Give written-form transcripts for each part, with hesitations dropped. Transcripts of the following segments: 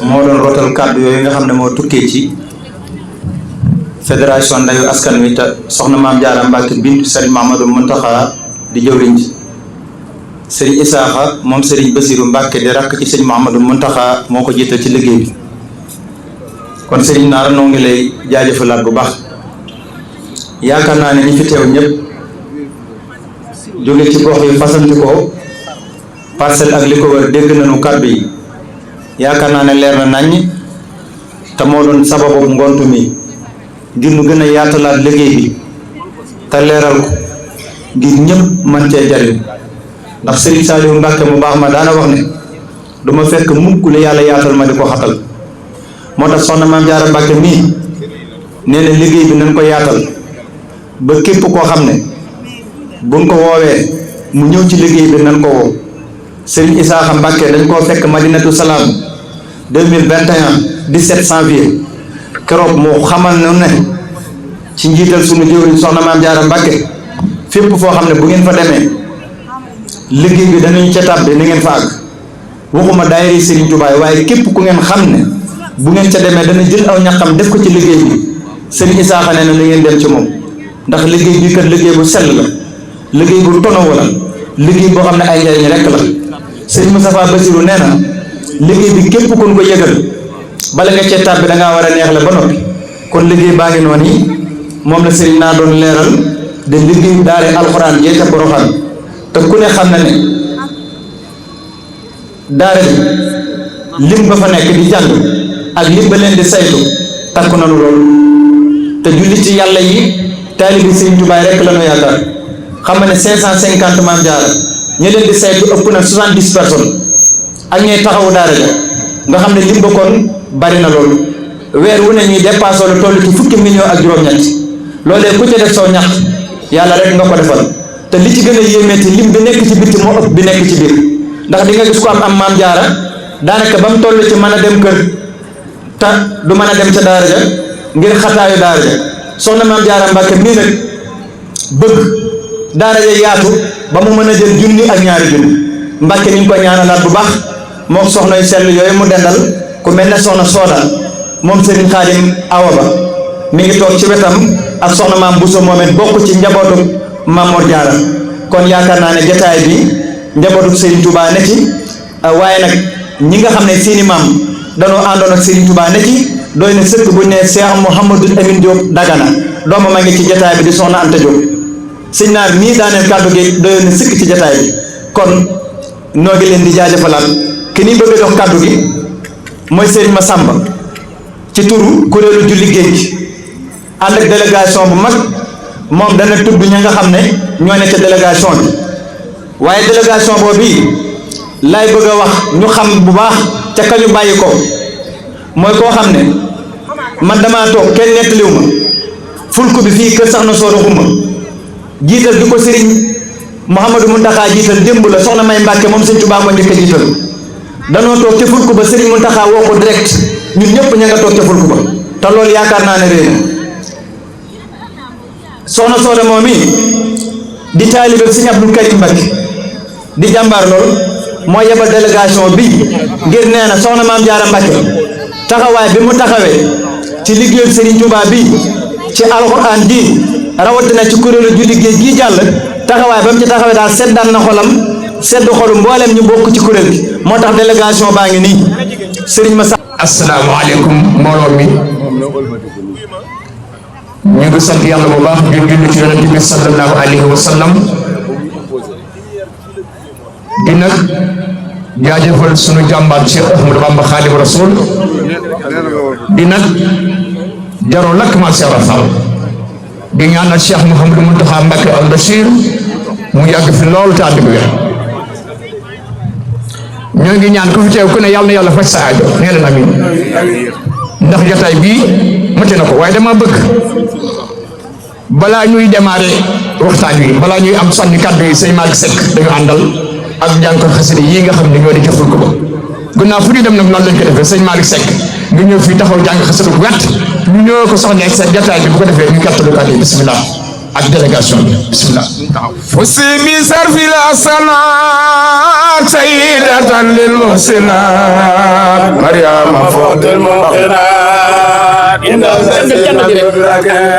moo doon rotal kàddu yooyu nga xam ne moo tukkee ci fédération ndayu askan wi te soxna Maam Jaara Mbàkke bintu Sëriñ Mamadou Muntaxa di jëwriñ ji Sëriñ Isaaxa moom Sëriñ Basiru Mbàkke di rakk ci Sëriñ Mamadou Muntaxa moo ko jiital ci liggéey bi kon Sëriñ Naar noo ngi lay jaajëfalaat bu baax. yaakaar naa ne ñi fi teew ñëpp jóge ci gox yi fasanti ko Parcelles ak li ko wër dégg nañu kàddu yi yaakaar naa ne leer na naññ te moo doon sababu ngontu mi ngir nu gën a yaatalaat liggéey bi te leeral ko ngir ñëpp man cee jariñ ndax Serigne Saliou Mbacke mu baax ma daana wax ne du ma fekk mukk lu yàlla yaatal ma di ko xatal moo tax soxna Maam Jaara Mbacke mii nee na liggéey bi nañ ko yaatal ba képp koo xam ne buñ ko woowee mu ñëw ci liggéey bi nañ ko woo Serigne Isaaxa Mbacke dañ koo fekk Madinatu Salaam 2021 17 janvier keroog moo xamal na ne ci njiital sunu jëwriñ soxna Maam Jaara Mbacke fépp foo xam ne bu ngeen fa demee liggéey bi danañ ca tàbbi ni ngeen fa àgg waxuma daayira Serigne Touba waaye képp ku ngeen xam ne bu ngeen ca demee dana jël aw ñaqam def ko ci liggéey bi Serigne Isaaxa nee na ni ngeen dem ci moom ndax liggéey bi kat liggéey bu sell la liggéey bu tonawu la liggéey boo xam ne ay njariñ rek la Serigne Moustapha Bassirou nee na liggéey bi képp kun ko yëgal bala nga cee tàbbi da ngaa war a neex la ba noppi kon liggéey baa ngi noonu yi moom la Serigne naa doon leeral de liggéey daare alxuraan jee ca Poroxaan te ku ne xam na ne daare bi lim ba fa nekk di jàng ak lim ba leen di saytu takku nanu loolu te julli ci yàlla yi taalibi Serigne Touba rek la ñu yaakaar xam nga ne 550 Maam Jaara ñi leen di saytu ëpp na 70 personnes ak ñooy taxawu daara ja nga xam ne lim ba kon bari na loolu weer wu ne ñuy dépassé lu toll ci fukki millions ak juróom-ñett loolee ku ci def soo ñax yàlla rek nga ko defal te li ci gën a yéemeeti lim bi nekk ci bitti moo ëpp bi nekk ci biir ndax di nga gis ko am Maam Jaara daanaka ba mu toll ci mën a dem kër te du mën a dem ca daara ja ngir xataayu daara ja soxna Maam Jaara Mbàkke mii nag bëgg daara ja yaatu ba mu mën a jël junni ak ñaari junni Mbàkke ñu ngi ko ñaanalaat bu baax moom soxna yu sell yooyu mu dendal ku mel ne soxna Sooda moom Serigne Khadim Awa Ba mi ngi toog ci wetam ak soxna Maam Bousso moom it bokk ci njabootu Maam Mor Jaara kon yaakaar naa ne jotaay bi njabootu Serigne Touba ne ci waaye nag ñi nga xam ne seeni maam danoo àndoon ak Serigne Touba ne ci doy na sëkk buñ ne Cheikh Mouhamadou Amine Diop Dagana doomam a ngi ci jotaay bi di soxna Anta Diop sëñ Naar mii daaneel kàddu gi doyoon na sëkk ci jotaay bi kon noo ngi leen di jaajëfalaat ki ni bëgg a jox kàddu gi mooy Serigne Massamba ci turu kuréelu julli géej gi ànd ak délégation bu mag moom dana tudd ña nga xam ne ñoo ne ca délégation bi waaye délégation boobu lay bëgg a wax ñu xam bu baax ca kañu bàyyi ko mooy koo xam ne man damaa toog kenn nettaliw ma fulku bi fii kër sax na sooda xumma jiital di ko Serigne Mouhamadou Mountakha jiital démb la soxna May Mbàkke moom Serigne Touba ko njëkk a jiital danoo toog ca fulku ba Serigne Mountakha woo ko direct ñun ñëpp ña nga toog ca fulku ba te loolu yaakaar naa ne réer soxna sooda moom i di taalibe Serigne Abdou Karim Mbàkke di jàmbaar lool moo yebal délégation bi ngir nee na soxna Maam Jaara Mbàkke taxawaay bi mu taxawee ci liggéeyu Serigne Touba bi ci alxuraan ji rawatina ci kuréelu julli géej gii jàll taxawaay ba mu ci taxawee daal seddaan na xolam sedd xolu mboolem ñu bokk ci kuréel gi moo tax délégation baa ngi nii Serigne Massa. asalaamaaleykum mbooloo mi ñu ngi sant yàlla bu baax di julli ci yonent bi sallallahu alayhi wa sallam di nag jaajëfal sunu jàmbaar Cheikh Ahmadou Bamba Xaadimu Rasuul di nag jaroo lakk ma Cheikh Rafal di ñaanal Cheikh Mouhamadou Mountakha Mbacké al Bachir mu yàgg fi loolu te ànd bi wér ñoo ngi ñaan ku fi teew ku ne yàlla na yàlla faj sa aajo nee leen amiin ndax jotaay bii mate na ko waaye dama bëgg balaa ñuy démarrer waxtaan wi balaa ñuy am sànni kàddu yi sëñ Malick Seck dañu àndal ak jànko xasida yi nga xam ne ñoo di jëful ko ba gannaaw fu ñu dem nag noonu lañ ko defee sëñ Malick Seck nga ñëw fii taxaw jàng xasida bu gàtt ñu ñëw ko soxna sa jotaay bi bu ko defee ñu gàttalu kàddu yi bismillah ak délégation bi bismillah فسمي صرف الأصنات سيدة للمحسنات مريم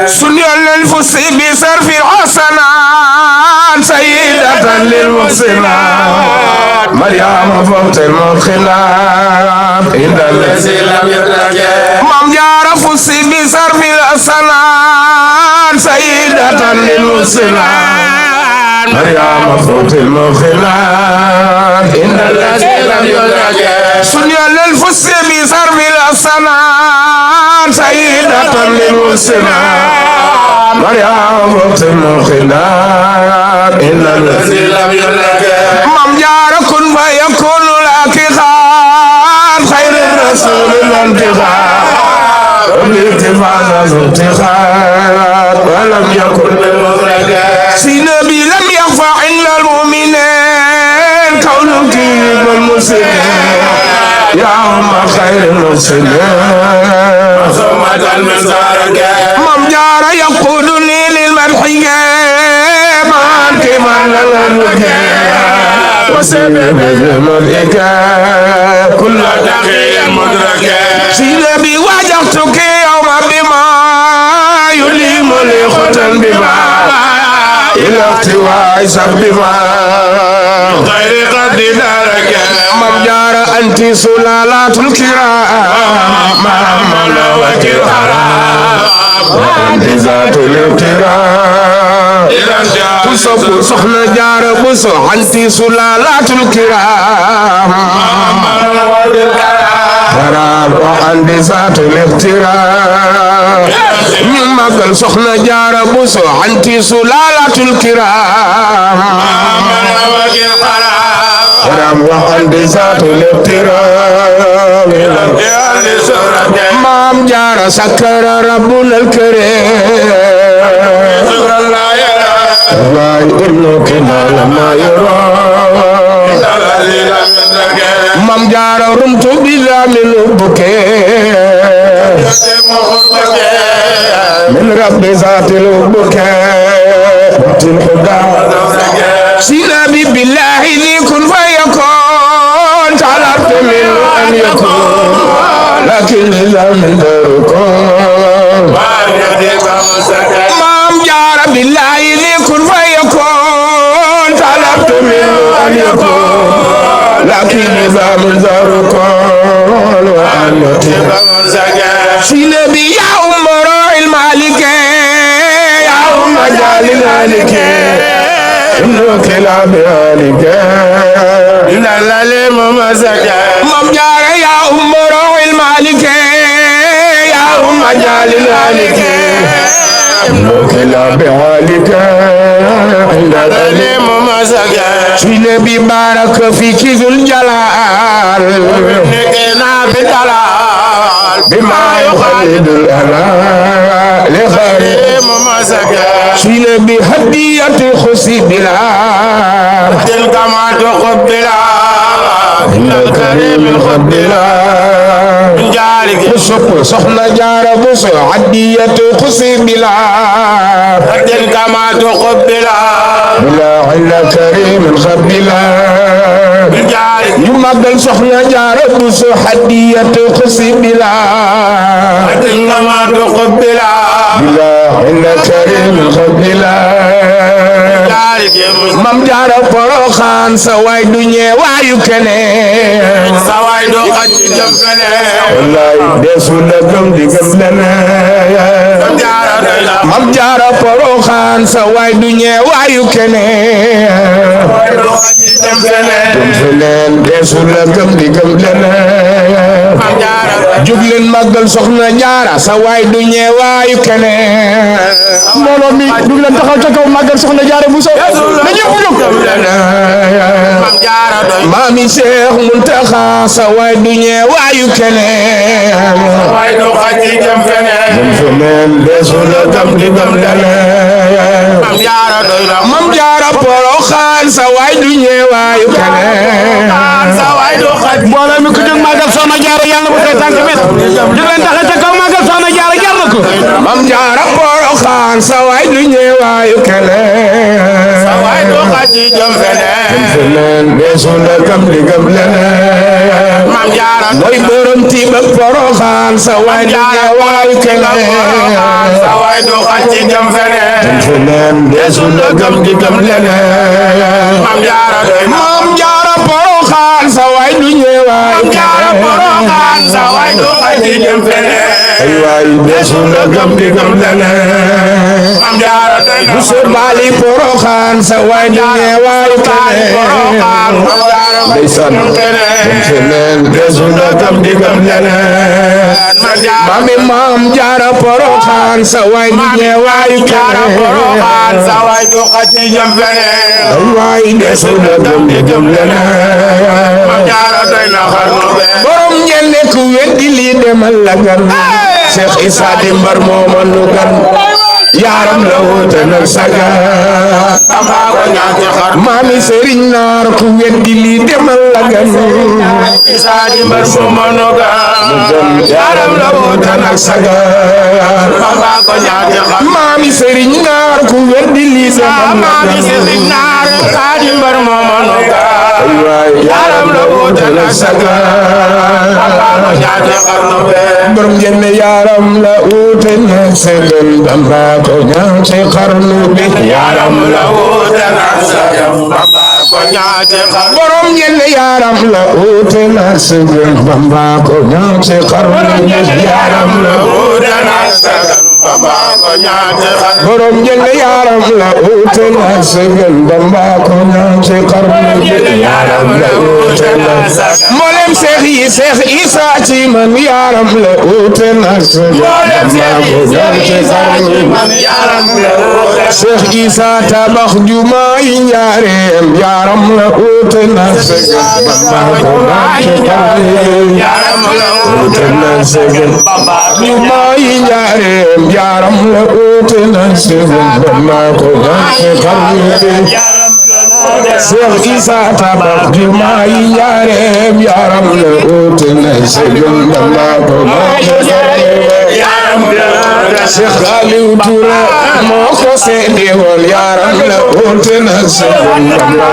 سني للفس بصرف الحسنات سيدة للمحسنات مريم فوق المدخلات عند الذي لم يدرك مام جار فس بصرف الحسنات سيدة للمحسنات مريم فوق المدخلات عند الذي لم يدرك سني للفس بصرف الحسنات سيدة للمحسنات مريم فوق المدخلات عند الذي لم يدرك مام جار كن فيكون لك خير الرسول الانتخاب والاتفاق الانتخاب ولم يكن بالمدرك سينبي لم يخفى عند المؤمنين كونك بالمسلمين يا أم خير المسلمين صمت المسارك مام جار يقودني للمدحية مان كمان للمدحية وسبب المدركة كل تقي مدركة سينبي واجهتك يوم بما يليم لي ختم بما إلى احتواء بما غير قد دارك من جار أنت سلالات الكرام ملوك الحرام وأنت ذات الاقترام تصب سخن جار بصو أنت سلالات الكرام حرام وأنت ذات الاقترام من مقل سخن جار بصو أنت سلالات الكرام حرام وأنت ذات الاقترام مام جار سكر ربنا الكريم لا يدلك لما يرى مام جار رمت بلا من البكاء من رب ذات البكاء سينبي بالله ذي كن فيكون طلبت منه أن يكون لكن إذا من دركون مام جار بالله ذي كن فيكون طلبت منه أن يكون لكن إذا من دركون وأن يكون سينبي يا أم روح المالك يا أم جال المالك إنك لا بيالك إن العلم مسكا مام جار يا أم روح المالك يا أم جال المالك إنك لا بيالك إن العلم مسكا سينبي بارك فيك ذو الجلال إنك نابي الجلال بما يخلد الألال لخير مسكا سينبي هدية خسي بلا تلك ما تقبلا إن الكريم الخبلا جارك بسق سخنا جار بسق هدية خسي بلا تلك ما تقبلا بلا إلا كريم الخبلا جارك يمدل سخنا جار بسق هدية خسي بلا تلك ما تقبلا بلا إلا كريم الخبلا mam jaara Poroxaan sa waay du ñeewaayu keneen sa waay du xaj ci jëm keneen wallaay deesu la gëm di gëm leneen mam jaara Poroxaan sa waay du ñeewaayu keneen du xaj ci jëm keneen deesu la gëm di gëm leneen jóg leen màggal soxna jaara sa waay du ñeewaayu keneen mbooloo mi jóg leen taxaw ca kaw màggal soxna jaara bu so Mami Cheikh Muntaxa sa waay du ñeewaayu keneen waay du xaj ci jëm feneen deesu la gëm di gëm leneen Mam Jaara Poroxaan sa waay du ñeewaayu keneen mbooloo mi ku jóg màggal soxna jaara yàlla bu koy tànk met jóg leen taxaw ca kaw màggal soxna jaara jar na ko Mam Jaara Poroxaan sa waay du ñeewaayu keneen waay du xaj ci jëm feneen deesu la gëm di gëm leneen Maam Jaara mooy borom tiib ak Poroxaan sa waay du ñëwaay keneen sa waay du xaj ci jëm feneen deesu la gëm di gëm leneen Maam Jaara doy na Maam Jaara Poroxaan sa waay du ñëwaay Maam Jaara Poroxaan sa waay du xaj ci jëm ay waay deesu la gëm di gëm leneen Maam Jaara doy na bu so baali Poroxaan sa waay du ñëwaay ndeysaan feneen deesu la gëm di gëm leneen mami Maam Jaara Poroxaan sa waay du ñëwaay Poroxaan sa waay du xaj ci jëm ay waay deesu la gëm di gëm leneen Maam Jaara doy na xarnu be borom ñenne ku weddi lii demal la gan Cheikh Issa di mbar mooma nu gan yaaram la woote nag saga Bamba ko ñaati xarnu maami Sëriñ Naar ku weddi lii demal la gan Issa di mbar mooma nu gan yaaram la woote nag saga Bamba ko ñaati xarnu maami Sëriñ Naar ku weddi lii demal la maami gan Sëriñ Naar Issa di mbar mooma nu gan yaaram la woote nag saga Bamba ko ñaati xarnu be borom jenne yaaram la woote nag saga Bamba ko ñaati xarnu bi yaram la woote nag saga Bamba ko ñaati xarnu borom jenne yaaram la woote nag saga Bamba ko ñaati xarnu bi yaaram la woote nag saga Bamba ko ñaati xarnu borom jenne yaaram la woote nag saga Bamba ko ñaati xarnu bi yaaram la woote nag saga mboolem seex yi Seex Issa ci man yaaram la woote nag saga Bamba ko ñaati xarnu bi yaram la woote Seex Issa tabax jumaa yi Njaareem yaaram la woote nag saga Bamba ko ñaati xarnu bi yaram la woote nag saga Bamba jumaa yi Njaareem yaaram la woote nag saga Bamba ko ñaati xarnu bi Seex Issa tabax jumaa yi Njaareem yaaram la woote nag saga Bamba ko ñaati xarnu bi yaram la Cheikh Aliou Touré moo ko seede woon yaaram la woote nag saga Bamba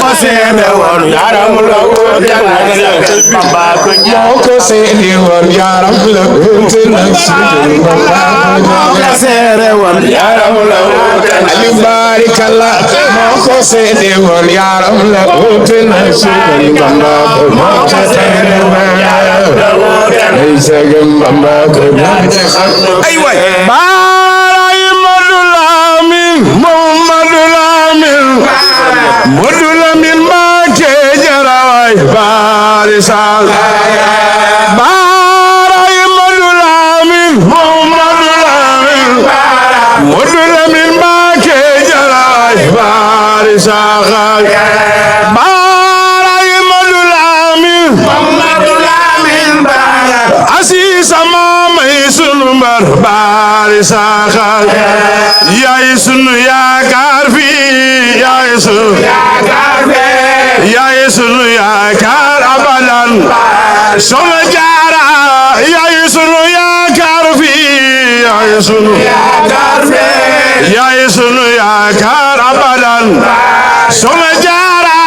ko seede woon yaram la woote nag saga Bamba ko moo ko seede woon yaaram la woote nag saga Bamba ko seede woon yaram la woote nag Aliou Barikalla moo ko seede woon yaaram la woote nag saga Bamba moo ko seede woon yaaram la woote nag saga Bamba ko ñaati xarnu ay waay baay Madu Lamin Muhammadu Lamin Madu Lamin Mbàkke jarawaay baari saal baay Madu Lamin Muhammadu Lamin Madu Lamin Mbàkke jarawaay baari saal baay Madu Lamin Muhammadu Lamin Bara Asiisa maamay sunu mbar baari saxal yaay sunu yaakaar fii yaay sunu yaakaar fee yaay sunu yaakaar abadan Soxna Jaara yaay sunu yaakaar fii yaay sunu yaakaar fee yaay sunu yaakaar abadan Soxna Jaara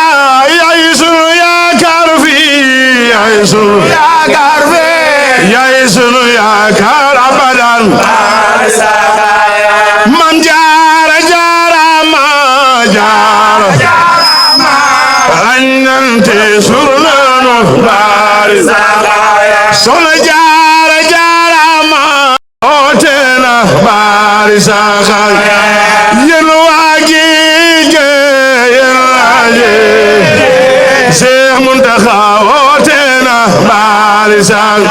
yaay sunu yaakaar fii yaay sunu yaakaar fee yaay sunu yaakaar abadan Maam Jaara jaarama jaara raññante surnanu baari Soxna Jaara jaarama ootena baari saxal yéen waa Giige yéen waa Giige Seex Muntaxa ootena baari saxal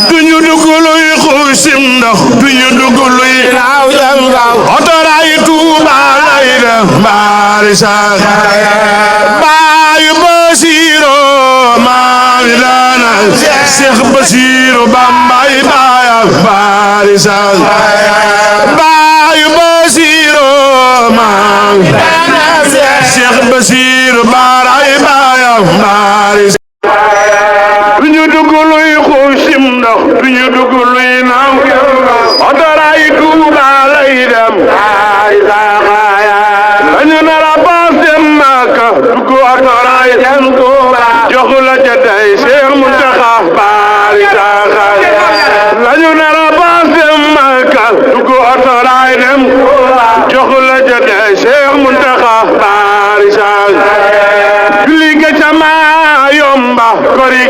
duñu dugg luy xuusim ndox duñu dugg luy naaw jam gaaw otoraay Tuuba lay def baari saxal baayu Basiiro maami daana Seex Basiiro Bambay baayam baari saxal baayu Basiiro maami daana Seex Basiiro baray baayam baari duñu dugg luy xuusim ndox duñu dugg luy naaw otoraay Tuuba lay dem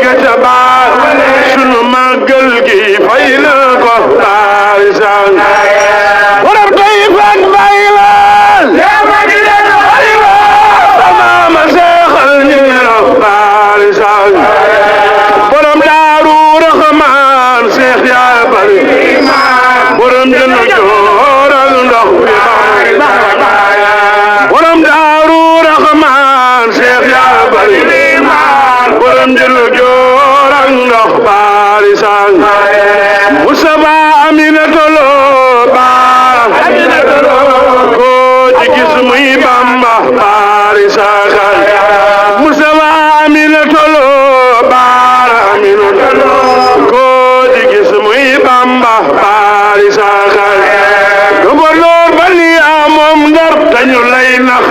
ga ca baar sunu màggal gi fay na ko baari sang borom tey fan bay la sama ma seexal ñu na baari sang borom daaru raxmaan seex yaa bari borom jënd joor ak ndox bi borom daaru raxmaan seex yaa bari borom jënd joor ak ndox baari sang Mustafa Aminata Lo baar ko ci gis muy Bamba baari sang Mustafa Aminata Lo baar Aminata Lo ko ci gis muy Bamba baari sang gouverneur ba ni moom Ndar dañu lay nax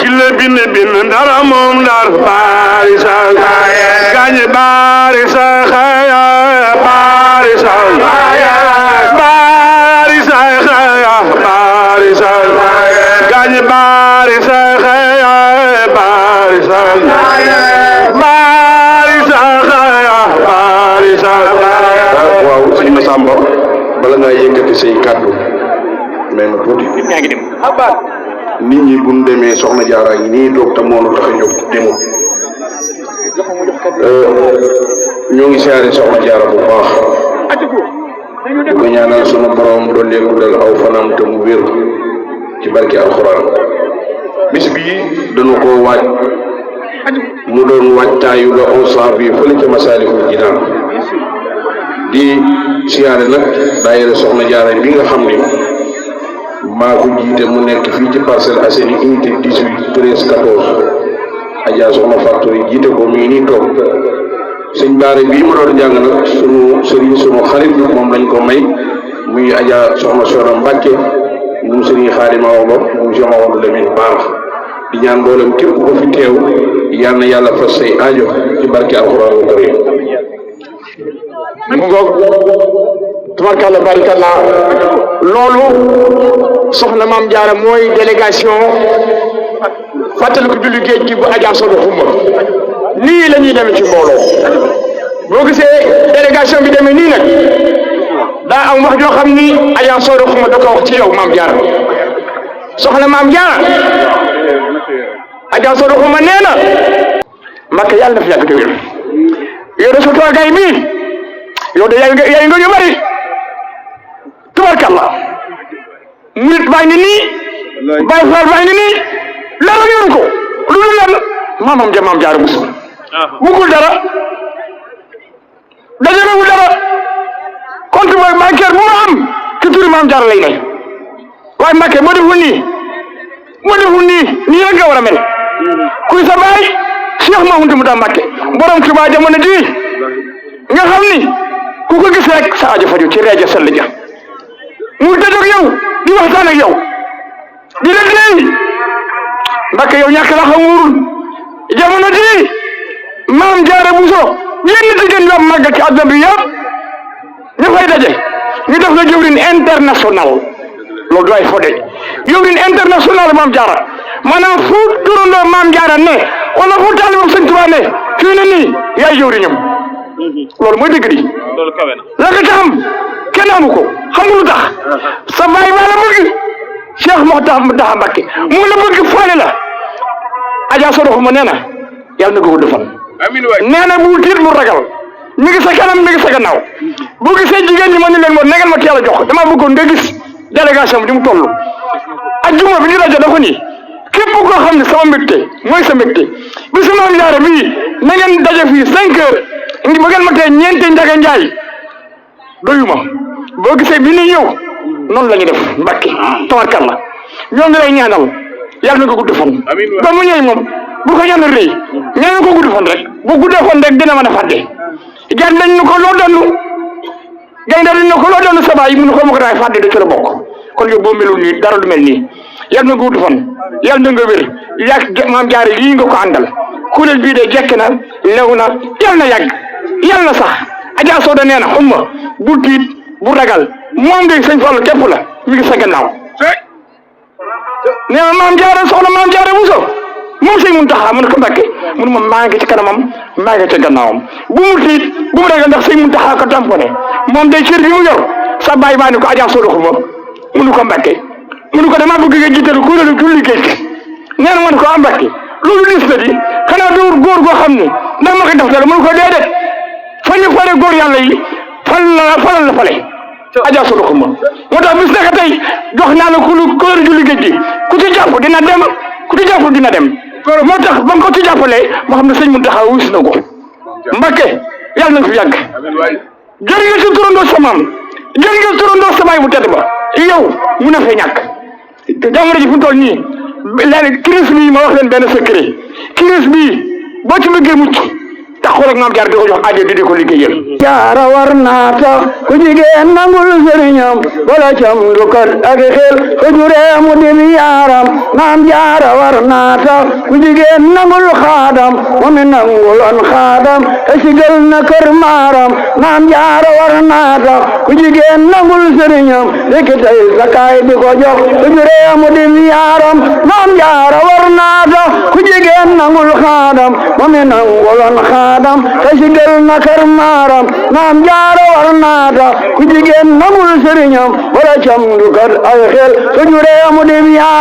ci la bind Ndara moom Ndar baari sang gaañ baari sang baari sang baari sang baari sang gaañ baari sang baari sang baari sang baari sang waaw sëñ Massamba bala ngaa yëkkati say kàddu mais ma tuuti nit ñi bu ñu demee soxna Jaara yi nii toog te moo tax a jóg demul ñoo ngi siyaare soxna Jaara bu baax di ko ñaanal sunu borom doon leen guddal aw fanam te mu wér ci barke alxuraan bis bii dañu koo waaj mu doon waajtaayu la 11 janvier fële ca Masaalikul Jinaan di siyaare nag daayira soxna Jaara bi nga xam ni maa ko jiite mu nekk fii ci Parcelles Assainies unité 18 13 14 Adja soxna Fatou yi jiite ko mi ngi nii toog sëñ Baare bii ma doon jàng nag sunu sëriñ sunu xarit moom lañ ko may muy Adja soxna Soxna Mbàkke moom sëriñ Xaadima Awa Ba moom Cheikh Mamadou Lamine Bara di ñaan mboolem képp ko fi teew yal na yàlla fas say aajo ci barke alxuraanul karim mu ngoog tubarkalla barikalla loolu soxna Maam Jaara mooy délégation fàttali ko julli géej gi bu Adja Sodo Xuma nii la ñuy demee ci mbooloo boo gisee délégation bi demee nii nag daa am wax joo xam ni Adja Sodo Xuma da ko wax ci yow Maam Jaara soxna Maam Jaara Adja Sodo Xuma nee na Mbàkke yàlla na fi yàgg te wér yow de sa toogaay bii yow de yaay nga ñu bari tubarkalla murit baa ngi nii Baay Faal baa ngi nii dara yoru ko lu dul lan maamam ja Maam Jaara Buso bugul dara dajalewul dara compte mooy bancaire bu ma am ci turi Maam Jaara lay ne waaye Mbàkke moo deful nii nii rek nga war a mel kuy sa baay Cheikh Mahoudou Mouta Mbàkke borom Tuubaa jamono ji nga xam ni ku ko gis rek sa aajo faju ci reeja sell ja mu tëjoog yow di waxtaan ak yow di la déy Mbàkke yow ñàkk la xamul jamono ji Maam Jaara Buso yenn jigéen yu am màggal ci àdduna bi yëpp ñu fay daje ñu def la jëwriñ international loolu doy fo de jëwriñ international Maam Jaara maanaam fu turandoo Maam Jaara ne wala fu taalibam Sëñ Tuubaa ne fii ne nii yaay jëwriñam loolu mooy dëgg di la nga taxam kenn amu ko xam nga lu tax sa baay baa la bëgg Cheikh Mokhtar Mbacke mu la bëgg faale la Adja Sodo Xuma nee na yàlla na ko gudd fan nee na bu tiit bu ragal mi ngi sa kanam mi ngi sa gannaaw bu gisee jigéen ñi ma ni leen moo negal ma teel a jox dama bëggoon nga gis délégation bi di mu toll ajjuma bi ñu rajo dafa nii képp koo xam ne sama mbégte mooy sa mbégte bisu Maam Jaara bii na ngeen daje fii 5 heures ngi ba ngeen ma tey ñeenti Njaga Njaay doyuma boo gisee bi ni ñëw noonu la ñu def Mbàkke tawarkalla ñoo ngi lay ñaanal yàlla na ko gudd fan ba mu ñëw moom bu ko ñaanal rëy ñaanal ko gudd fan rek bu guddee fan rek dina mën a fàtte jar nañ ñu ko loo doon gaynde dañ ñu ko loo doon sabaay mun ko ma ko daay fàtte da ci la bokk kon yow boo melul nii dara du mel nii yàlla na ko gudd fan yàlla na nga wér yàgg Maam Jaara lii nga ko àndal kuréel bii de jekk na lew na yàlla na yàgg yàlla na sax Adja Sodo nee na xumma bu tiit bu ragal moom de Sëñ Fallu képp la mi ngi sa gannaaw nee na Maam Jaara soxna Maam Jaara Buso moom sëñ Muntaxa mu ne ko Mbàkke mu ne ma maa ngi ci kanamam maa ngi ci gannaawam bu mu tiit bu mu ragal ndax sëñ Muntaxa ko tamponé moom day cër bi mu yor sa bàyyi baa ni ko ajaa solo xuma mu ne ko Mbàkke mu ne ko damaa bëgg nga jiital kuréelu julli géej gi nee na mu ne ko Mbàkke loolu lis la di xanaa doo góor goo xam ne ndax ma koy def dara mu ne ko déedéet fan ñu fale góor yàlla yi falal la fale ajaa solo xuma moo tax bis naka tey jox naa la kuréelu julli géej gi ku ci jàpp dina dem ku ci jàpp dina dem moo tax ba nga ko ci jàppalee moo xam ne sëñ Muntaxa wis na ko Mbàkke yàlla na fi yàgg jërëjëf si turandoo sa maam jërëjëf turandoo sa baay bu tedd ba yow mun na fee ñàkk jamono ji fu mu toll nii léegi crise bii ma wax leen benn secret crise bii boo ci bëggee mucc taxul ak maam jaar di ko jox aajo di ko liggéeyal. jaara war naa tax ku jigéen nangul sëriñam wala cam dukat ak xel ku juree mu dim yaaram maam jaara war naa tax ku jigéen nangul xaadam momi nanguloon xaadam te sigal na kër maaram maam jaara war naa tax ku jigéen nangul sëriñam likitay sakaay di ko jox ku juree mu dim yaaram maam jaara war naa tax ku jigéen nangul xaadam momi nanguloon xaadam te sigal na kër maaram maam jaara war naa tax ku jigéen nangul sëriñam wala cam du kat ay xel su juree mu dim yaaram